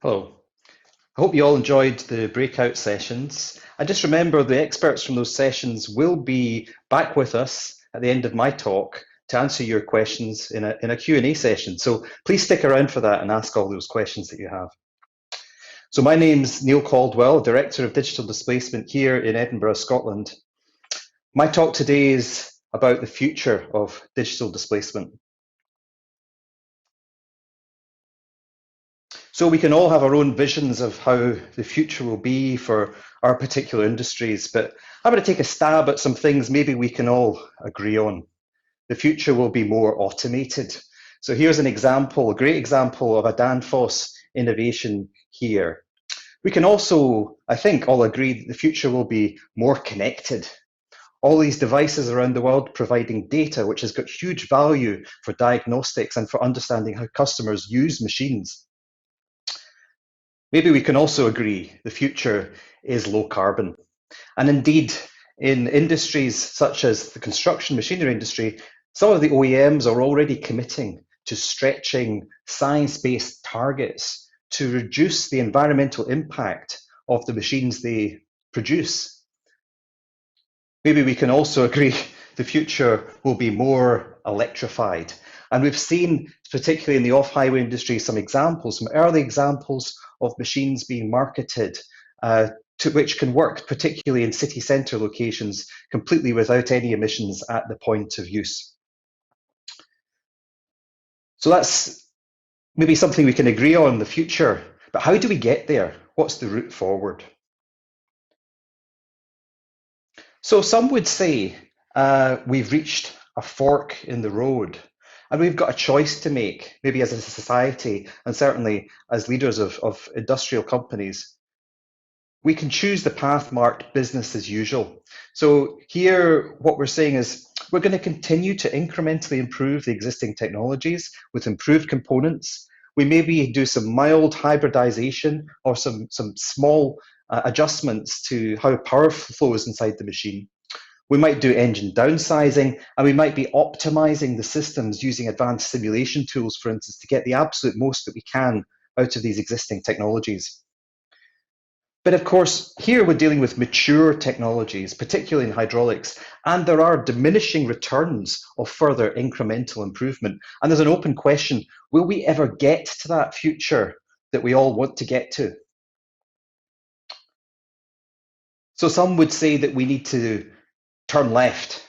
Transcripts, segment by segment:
Hello. I hope you all enjoyed the breakout sessions. And just remember, the experts from those sessions will be back with us at the end of my talk to answer your questions in a Q&A session. So please stick around for that and ask all those questions that you have. So my name's Niall Caldwell, Director of Digital Displacement here in Edinburgh, Scotland. My talk today is about the future of digital displacement. So we can all have our own visions of how the future will be for our particular industries, but I'm going to take a stab at some things maybe we can all agree on. The future will be more automated. So here's an example, a great example of a Danfoss innovation here. We can also, I think, all agree that the future will be more connected. All these devices around the world providing data, which has got huge value for diagnostics and for understanding how customers use machines. Maybe we can also agree the future is low carbon. And indeed, in industries such as the construction machinery industry, some of the OEMs are already committing to stretching science-based targets to reduce the environmental impact of the machines they produce. Maybe we can also agree the future will be more electrified. And we've seen, particularly in the off-highway industry, some early examples of machines being marketed to which can work particularly in city centre locations completely without any emissions at the point of use. So that's maybe something we can agree on in the future, but how do we get there? What's the route forward? So some would say we've reached a fork in the road and we've got a choice to make, maybe as a society and certainly as leaders of industrial companies. We can choose the path marked business as usual. So here, what we're saying is we're going to continue to incrementally improve the existing technologies with improved components. We maybe do some mild hybridization or some small adjustments to how power flows inside the machine. We might do engine downsizing, and we might be optimizing the systems using advanced simulation tools, for instance, to get the absolute most that we can out of these existing technologies. But of course, here we're dealing with mature technologies, particularly in hydraulics, and there are diminishing returns of further incremental improvement. And there's an open question, will we ever get to that future that we all want to get to? So some would say that we need to turn left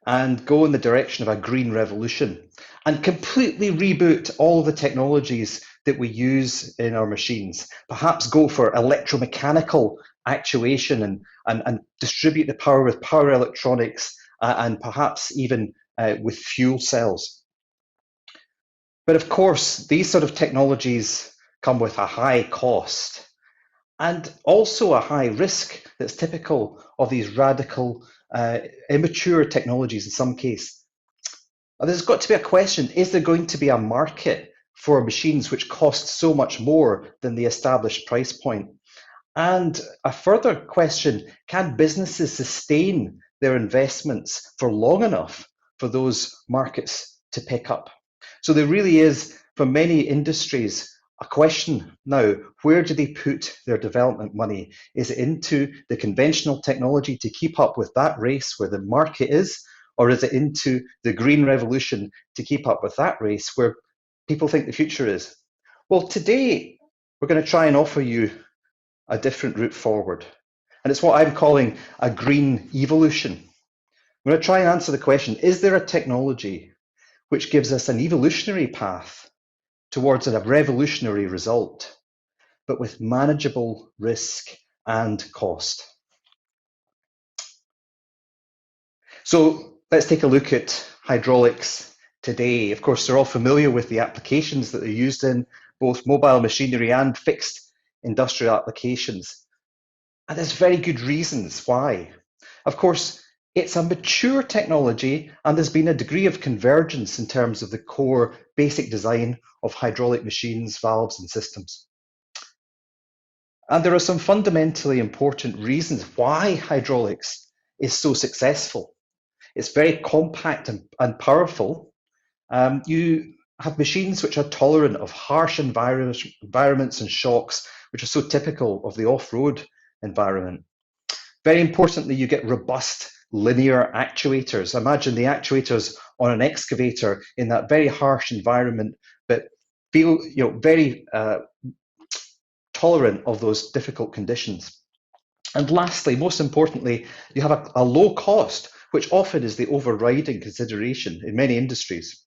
and go in the direction of a green revolution and completely reboot all the technologies that we use in our machines. Perhaps go for electromechanical actuation and distribute the power with power electronics and perhaps even with fuel cells. But of course, these sort of technologies come with a high cost and also a high risk that's typical of these radical, immature technologies in some case. There's got to be a question, is there going to be a market for machines which cost so much more than the established price point? And a further question, can businesses sustain their investments for long enough for those markets to pick up? So there really is, for many industries, a question now, where do they put their development money? Is it into the conventional technology to keep up with that race where the market is, or is it into the green revolution to keep up with that race where people think the future is? Well, today we're going to try and offer you a different route forward. And it's what I'm calling a green evolution. I'm going to try and answer the question, is there a technology which gives us an evolutionary path towards a revolutionary result, but with manageable risk and cost? So let's take a look at hydraulics today. Of course, they're all familiar with the applications that they're used in, both mobile machinery and fixed industrial applications. And there's very good reasons why. Of course, it's a mature technology and there's been a degree of convergence in terms of the core basic design of hydraulic machines, valves and systems. And there are some fundamentally important reasons why hydraulics is so successful. It's very compact and powerful. You have machines which are tolerant of harsh environments and shocks, which are so typical of the off-road environment. Very importantly, you get robust linear actuators. Imagine the actuators on an excavator in that very harsh environment, but feel very tolerant of those difficult conditions. And lastly, most importantly, you have a low cost, which often is the overriding consideration in many industries.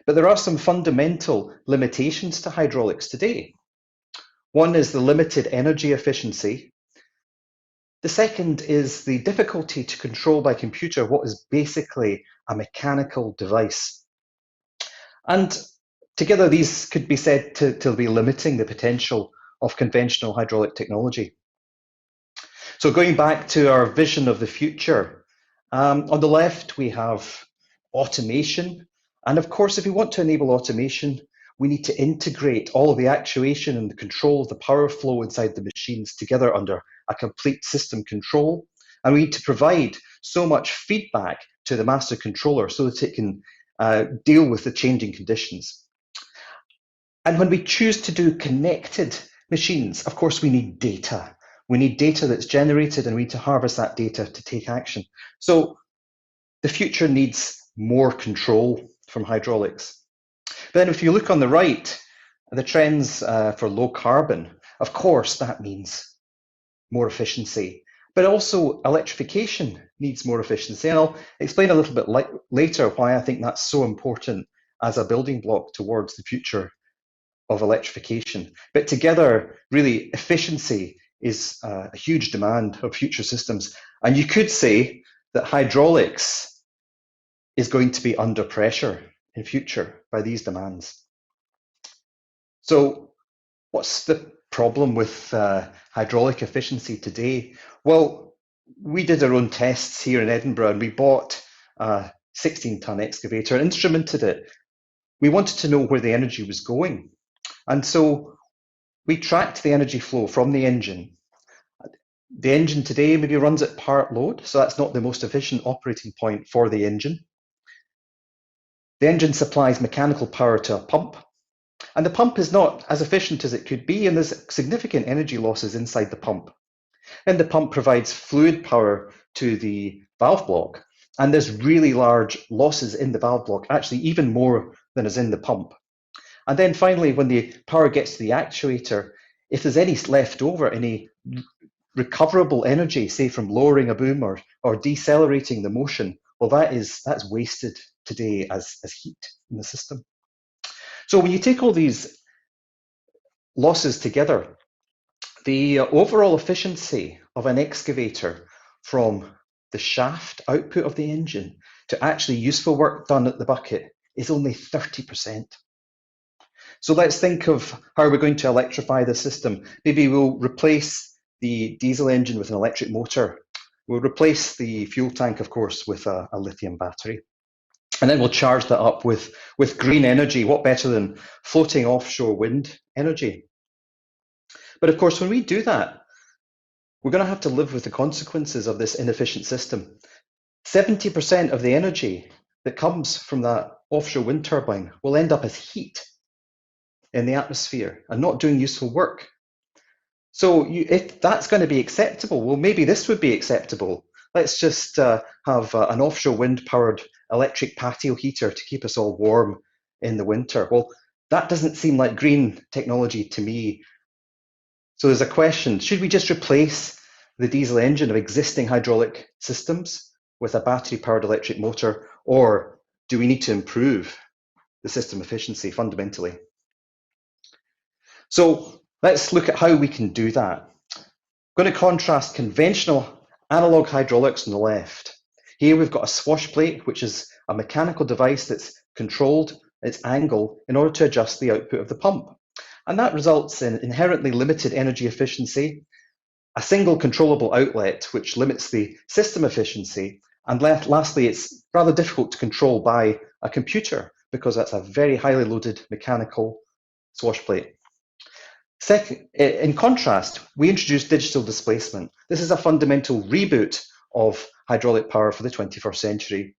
But there are some fundamental limitations to hydraulics today. One is the limited energy efficiency. The second is the difficulty to control by computer what is basically a mechanical device. And together, these could be said to be limiting the potential of conventional hydraulic technology. So going back to our vision of the future, on the left, we have automation. And of course, if we want to enable automation, we need to integrate all of the actuation and the control of the power flow inside the machines together under a complete system control. And we need to provide so much feedback to the master controller so that it can deal with the changing conditions. And when we choose to do connected machines, of course, we need data. We need data that's generated, and we need to harvest that data to take action. So the future needs more control from hydraulics. But then if you look on the right, the trends for low carbon, of course, that means more efficiency. But also electrification needs more efficiency. And I'll explain a little bit later why I think that's so important as a building block towards the future of electrification. But together, really, efficiency is a huge demand of future systems. And you could say that hydraulics is going to be under pressure in future by these demands. So what's the problem with hydraulic efficiency today? Well, we did our own tests here in Edinburgh, and we bought a 16-ton excavator and instrumented it. We wanted to know where the energy was going. And so we tracked the energy flow from the engine. The engine today maybe runs at part load, so that's not the most efficient operating point for the engine. The engine supplies mechanical power to a pump, and the pump is not as efficient as it could be, and there's significant energy losses inside the pump. Then the pump provides fluid power to the valve block, and there's really large losses in the valve block, actually even more than is in the pump. And then finally, when the power gets to the actuator, if there's any left over, any recoverable energy, say from lowering a boom or decelerating the motion, well, that's wasted today as heat in the system. So when you take all these losses together, the overall efficiency of an excavator from the shaft output of the engine to actually useful work done at the bucket is only 30%. So let's think of how we're going to electrify the system. Maybe we'll replace the diesel engine with an electric motor. We'll replace the fuel tank, of course, with a lithium battery. And then we'll charge that up with green energy. What better than floating offshore wind energy? But of course, when we do that, we're going to have to live with the consequences of this inefficient system. 70% of the energy that comes from that offshore wind turbine will end up as heat in the atmosphere and not doing useful work. So if that's going to be acceptable, well, maybe this would be acceptable. Let's just have an offshore wind-powered electric patio heater to keep us all warm in the winter. Well, that doesn't seem like green technology to me. So there's a question, should we just replace the diesel engine of existing hydraulic systems with a battery-powered electric motor, or do we need to improve the system efficiency fundamentally? So let's look at how we can do that. I'm going to contrast conventional analog hydraulics on the left. Here we've got a swash plate, which is a mechanical device that's controlled its angle in order to adjust the output of the pump. And that results in inherently limited energy efficiency, a single controllable outlet, which limits the system efficiency, and lastly, it's rather difficult to control by a computer because that's a very highly loaded mechanical swash plate. Second, in contrast, we introduced digital displacement. This is a fundamental reboot of hydraulic power for the 21st century.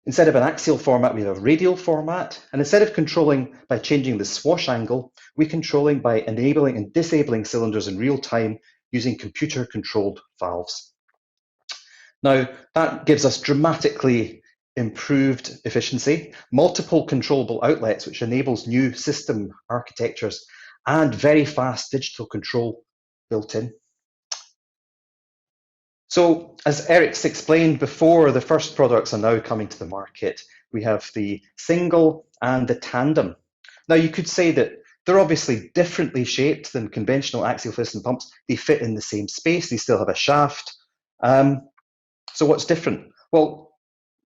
Instead of an axial format, we have a radial format. And instead of controlling by changing the swash angle, we're controlling by enabling and disabling cylinders in real time using computer-controlled valves. Now, that gives us dramatically improved efficiency, multiple controllable outlets, which enables new system architectures, and very fast digital control built in. So, as Eric's explained before, the first products are now coming to the market. We have the single and the tandem. Now, you could say that they're obviously differently shaped than conventional axial piston pumps. They fit in the same space, they still have a shaft. So what's different? Well,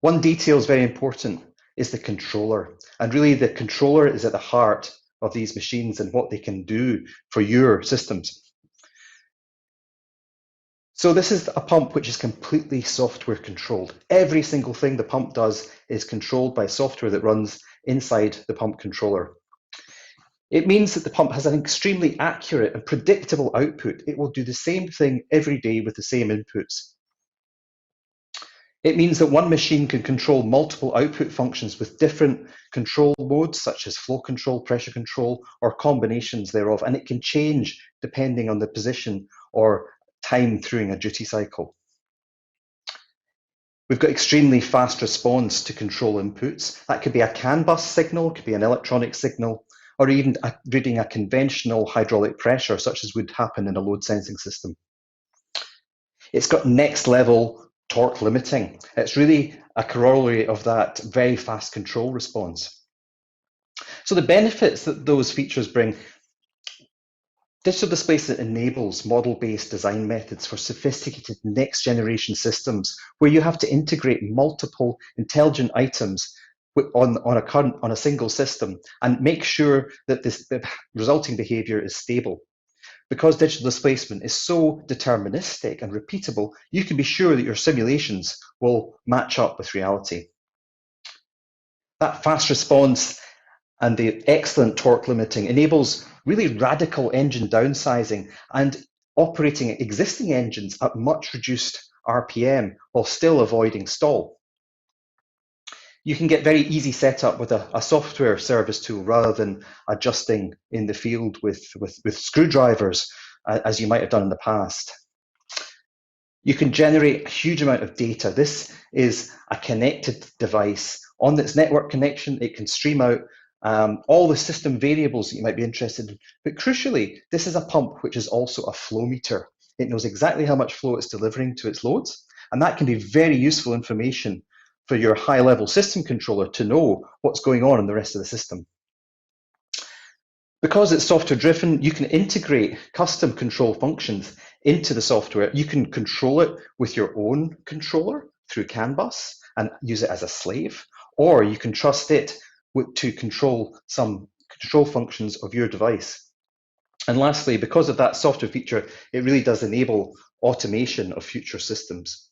one detail is very important, is the controller. And really the controller is at the heart of these machines and what they can do for your systems. So this is a pump which is completely software controlled. Every single thing the pump does is controlled by software that runs inside the pump controller. It means that the pump has an extremely accurate and predictable output. It will do the same thing every day with the same inputs. It means that one machine can control multiple output functions with different control modes, such as flow control, pressure control, or combinations thereof, and it can change depending on the position or time during a duty cycle. We've got extremely fast response to control inputs. That could be a CAN bus signal, could be an electronic signal, or even reading a conventional hydraulic pressure, such as would happen in a load sensing system. It's got next level torque limiting. It's really a corollary of that very fast control response. So the benefits that those features bring: digital displacement enables model-based design methods for sophisticated next-generation systems where you have to integrate multiple intelligent items on a single system and make sure that the resulting behavior is stable. Because digital displacement is so deterministic and repeatable, you can be sure that your simulations will match up with reality. That fast response and the excellent torque limiting enables really radical engine downsizing and operating existing engines at much reduced RPM while still avoiding stall. You can get very easy setup with a software service tool rather than adjusting in the field with screwdrivers, as you might have done in the past. You can generate a huge amount of data. This is a connected device. On its network connection, it can stream out all the system variables that you might be interested in. But crucially, this is a pump which is also a flow meter. It knows exactly how much flow it's delivering to its loads, and that can be very useful information for your high-level system controller to know what's going on in the rest of the system. Because it's software-driven, you can integrate custom control functions into the software. You can control it with your own controller through CAN bus and use it as a slave, or you can trust it to control some control functions of your device. And lastly, because of that software feature, it really does enable automation of future systems.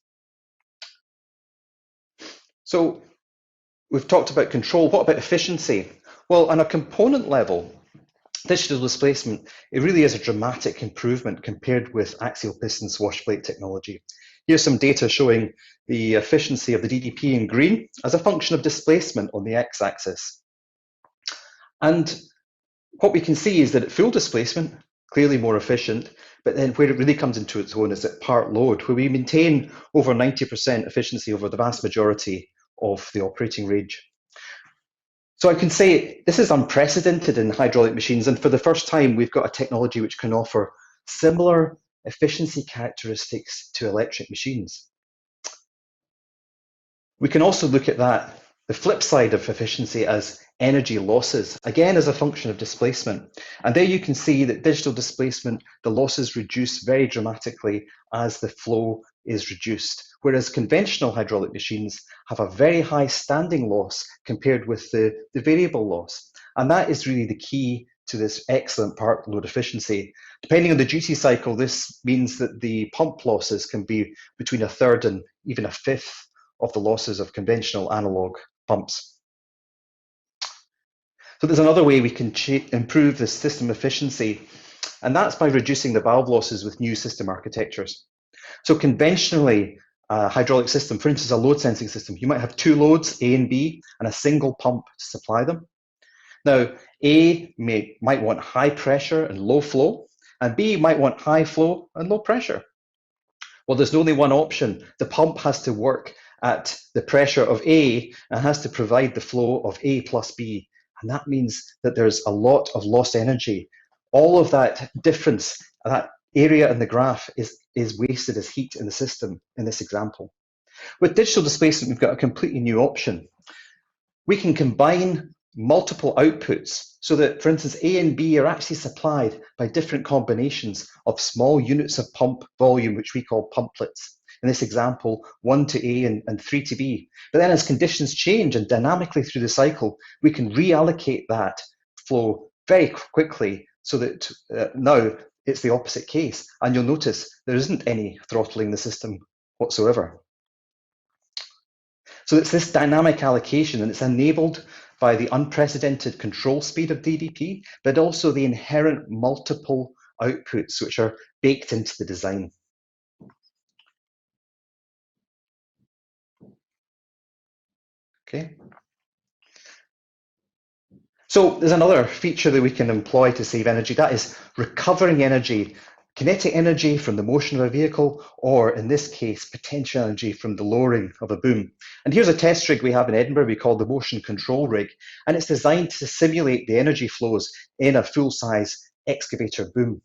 So we've talked about control. What about efficiency? Well, on a component level, digital displacement, it really is a dramatic improvement compared with axial piston swash plate technology. Here's some data showing the efficiency of the DDP in green as a function of displacement on the x-axis. And what we can see is that at full displacement, clearly more efficient, but then where it really comes into its own is at part load, where we maintain over 90% efficiency over the vast majority of the operating range. So I can say this is unprecedented in hydraulic machines, and for the first time we've got a technology which can offer similar efficiency characteristics to electric machines. We can also look at that, the flip side of efficiency, as energy losses, again as a function of displacement. And there you can see that digital displacement, the losses reduce very dramatically as the flow is reduced, whereas conventional hydraulic machines have a very high standing loss compared with the variable loss. And that is really the key to this excellent part load efficiency. Depending on the duty cycle, this means that the pump losses can be between a third and even a fifth of the losses of conventional analog pumps. So there's another way we can improve the system efficiency, and that's by reducing the valve losses with new system architectures. So conventionally, hydraulic system, for instance, a load sensing system, you might have two loads, A and B, and a single pump to supply them. Now, A might want high pressure and low flow, and B might want high flow and low pressure. Well, there's only one option. The pump has to work at the pressure of A and has to provide the flow of A plus B. And that means that there's a lot of lost energy. All of that difference, that area in the graph is wasted as heat in the system in this example. With digital displacement, we've got a completely new option. We can combine multiple outputs so that, for instance, A and B are actually supplied by different combinations of small units of pump volume, which we call pumplets. In this example, 1 to A and 3 to B. But then as conditions change and dynamically through the cycle, we can reallocate that flow very quickly so that now it's the opposite case. And you'll notice there isn't any throttling the system whatsoever. So it's this dynamic allocation, and it's enabled by the unprecedented control speed of DDP, but also the inherent multiple outputs which are baked into the design. Okay. So there's another feature that we can employ to save energy, that is recovering energy, kinetic energy from the motion of a vehicle, or in this case, potential energy from the lowering of a boom. And here's a test rig we have in Edinburgh we call the motion control rig, and it's designed to simulate the energy flows in a full-size excavator boom.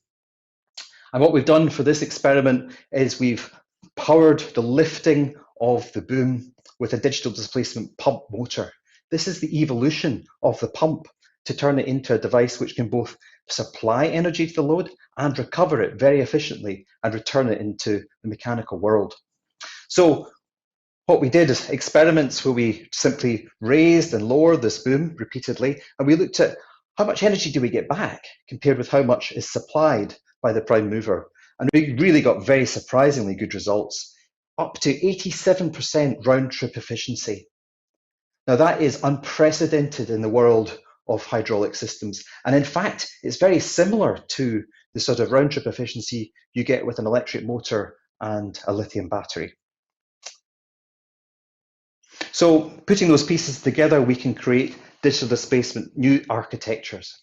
And what we've done for this experiment is we've powered the lifting of the boom with a digital displacement pump motor. This is the evolution of the pump to turn it into a device which can both supply energy to the load and recover it very efficiently and return it into the mechanical world. So what we did is experiments where we simply raised and lowered this boom repeatedly, and we looked at how much energy do we get back compared with how much is supplied by the prime mover. And we really got very surprisingly good results, up to 87% round trip efficiency. Now that is unprecedented in the world of hydraulic systems. And in fact, it's very similar to the sort of round trip efficiency you get with an electric motor and a lithium battery. So putting those pieces together, we can create digital displacement new architectures.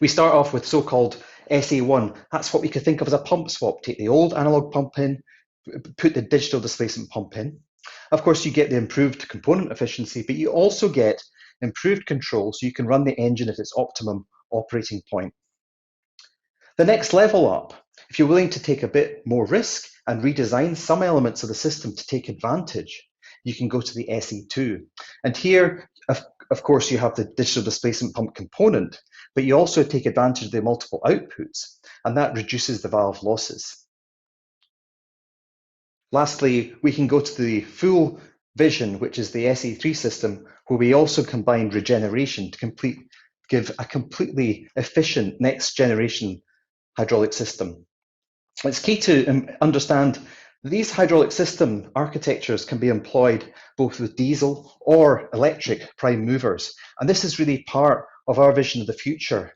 We start off with so-called SA1. That's what we could think of as a pump swap. Take the old analog pump in, put the digital displacement pump in. Of course, you get the improved component efficiency, but you also get improved control so you can run the engine at its optimum operating point. The next level up, if you're willing to take a bit more risk and redesign some elements of the system to take advantage, you can go to the SE2. And here, of course, you have the digital displacement pump component, but you also take advantage of the multiple outputs, and that reduces the valve losses. Lastly, we can go to the full vision, which is the SE3 system, where we also combine regeneration to give a completely efficient next generation hydraulic system. It's key to understand that these hydraulic system architectures can be employed both with diesel or electric prime movers. And this is really part of our vision of the future.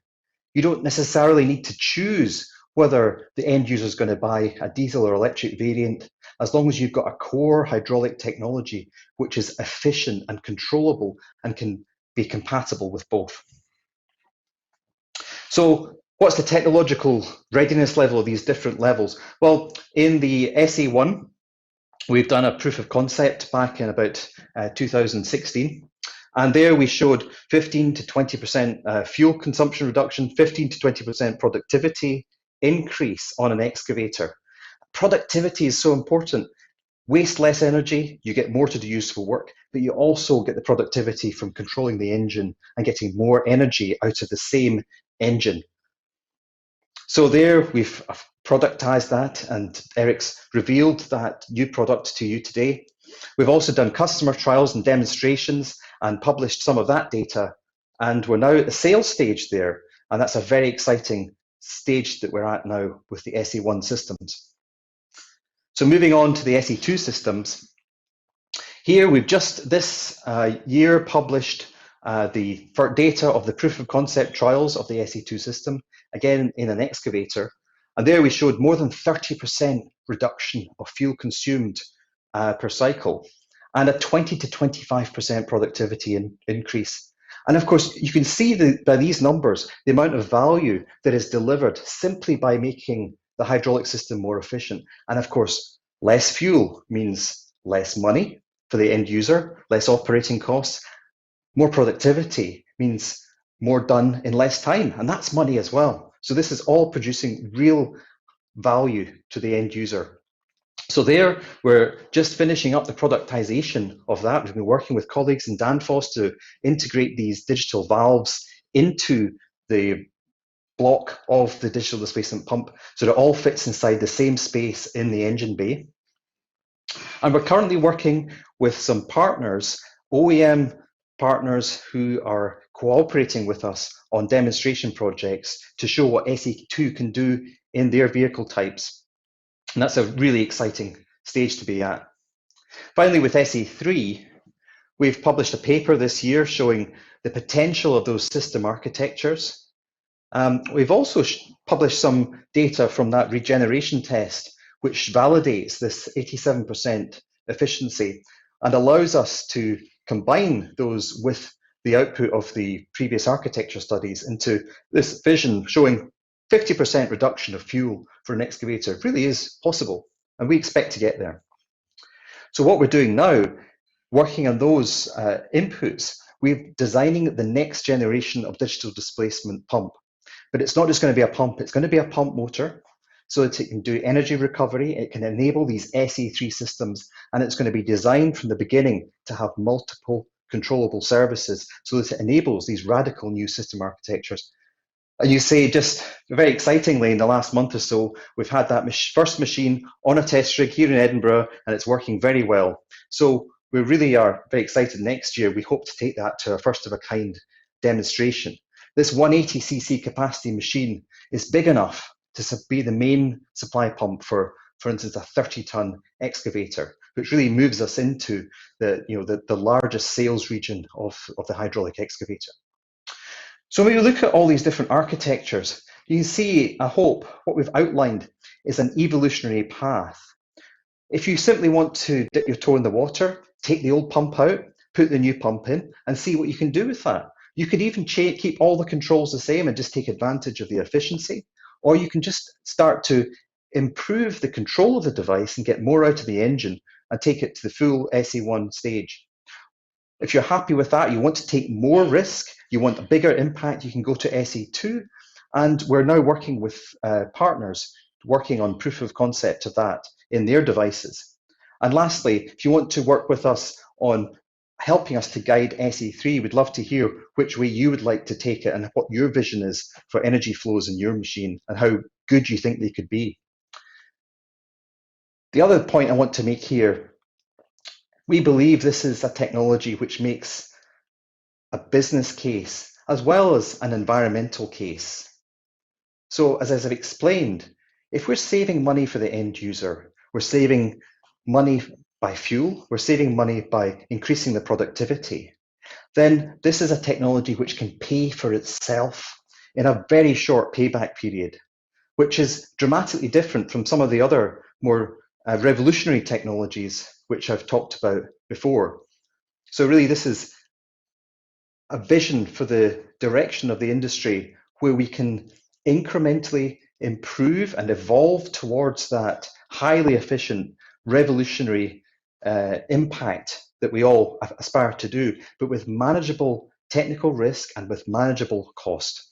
You don't necessarily need to choose whether the end user is going to buy a diesel or electric variant, as long as you've got a core hydraulic technology which is efficient and controllable and can be compatible with both. So what's the technological readiness level of these different levels? Well, in the SA1, we've done a proof of concept back in about 2016. And there we showed 15 to 20% fuel consumption reduction, 15 to 20% productivity increase on an excavator. Productivity is so important. Waste less energy, you get more to do useful work, but you also get the productivity from controlling the engine and getting more energy out of the same engine. So there we've productized that, and Eric's revealed that new product to you today. We've also done customer trials and demonstrations and published some of that data, and we're now at the sales stage there, and that's a very exciting stage that we're at now with the SE1 systems. So moving on to the SE2 systems, here we've just this year published the data of the proof of concept trials of the SE2 system, again in an excavator, and there we showed more than 30% reduction of fuel consumed per cycle, and a 20 to 25% productivity increase. And of course, you can see by these numbers the amount of value that is delivered simply by making the hydraulic system more efficient. And of course, less fuel means less money for the end user, less operating costs. More productivity means more done in less time, and that's money as well. So this is all producing real value to the end user. So there, we're just finishing up the productization of that. We've been working with colleagues in Danfoss to integrate these digital valves into the block of the digital displacement pump so that it all fits inside the same space in the engine bay. And we're currently working with some partners, OEM partners, who are cooperating with us on demonstration projects to show what SE2 can do in their vehicle types. And that's a really exciting stage to be at. Finally, with SE3, we've published a paper this year showing the potential of those system architectures. We've also published some data from that regeneration test, which validates this 87% efficiency and allows us to combine those with the output of the previous architecture studies into this vision showing 50% reduction of fuel for an excavator. It really is possible, and we expect to get there. So what we're doing now, working on those inputs, we're designing the next generation of digital displacement pump. But it's not just going to be a pump, it's going to be a pump motor so that it can do energy recovery, it can enable these SE3 systems, and it's going to be designed from the beginning to have multiple controllable services so that it enables these radical new system architectures. And you say, just very excitingly, in the last month or so, we've had that first machine on a test rig here in Edinburgh, and it's working very well. So we really are very excited. Next year, we hope to take that to a first of a kind demonstration. This 180cc capacity machine is big enough to be the main supply pump for instance, a 30-ton excavator, which really moves us into the largest sales region of the hydraulic excavator. So when you look at all these different architectures, you can see, I hope, what we've outlined is an evolutionary path. If you simply want to dip your toe in the water, take the old pump out, put the new pump in, and see what you can do with that. You could even keep all the controls the same and just take advantage of the efficiency, or you can just start to improve the control of the device and get more out of the engine and take it to the full SE1 stage. If you're happy with that, you want to take more risk, you want a bigger impact, you can go to SE2, and we're now working with partners working on proof of concept of that in their devices. And lastly, if you want to work with us on helping us to guide SE3, we'd love to hear which way you would like to take it and what your vision is for energy flows in your machine and how good you think they could be. The other point I want to make here, we believe this is a technology which makes a business case as well as an environmental case. So as I've explained, if we're saving money for the end user, we're saving money by fuel, we're saving money by increasing the productivity, then this is a technology which can pay for itself in a very short payback period, which is dramatically different from some of the other more revolutionary technologies which I've talked about before. So really this is a vision for the direction of the industry where we can incrementally improve and evolve towards that highly efficient, revolutionary impact that we all aspire to do, but with manageable technical risk and with manageable cost.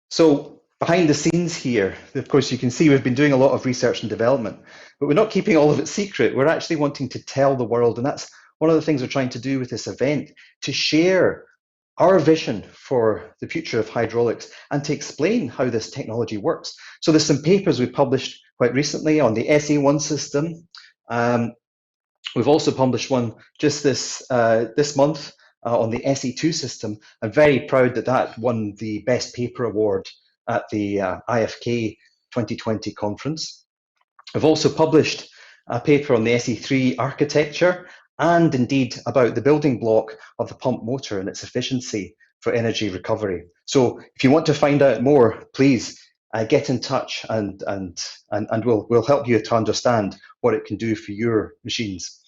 So behind the scenes here, of course, you can see we've been doing a lot of research and development, but we're not keeping all of it secret. We're actually wanting to tell the world, and that's one of the things we're trying to do with this event, to share our vision for the future of hydraulics and to explain how this technology works. So there's some papers we published quite recently on the SE1 system. We've also published one just this month on the SE2 system. I'm very proud that that won the Best Paper Award at the IFK 2020 conference. I've also published a paper on the SE3 architecture and indeed about the building block of the pump motor and its efficiency for energy recovery. So if you want to find out more, please get in touch and we'll help you to understand what it can do for your machines.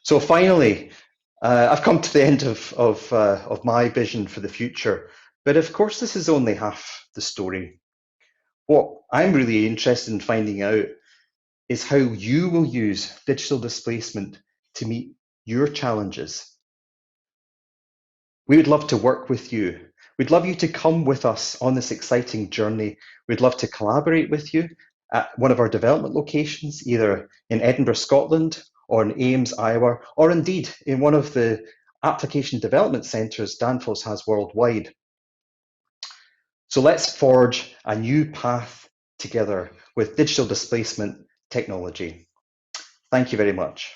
So finally, I've come to the end of my vision for the future, but of course this is only half the story. What I'm really interested in finding out is how you will use digital displacement to meet your challenges. We would love to work with you. We'd love you to come with us on this exciting journey. We'd love to collaborate with you at one of our development locations, either in Edinburgh, Scotland, or in Ames, Iowa, or indeed in one of the application development centres Danfoss has worldwide. So let's forge a new path together with digital displacement technology. Thank you very much.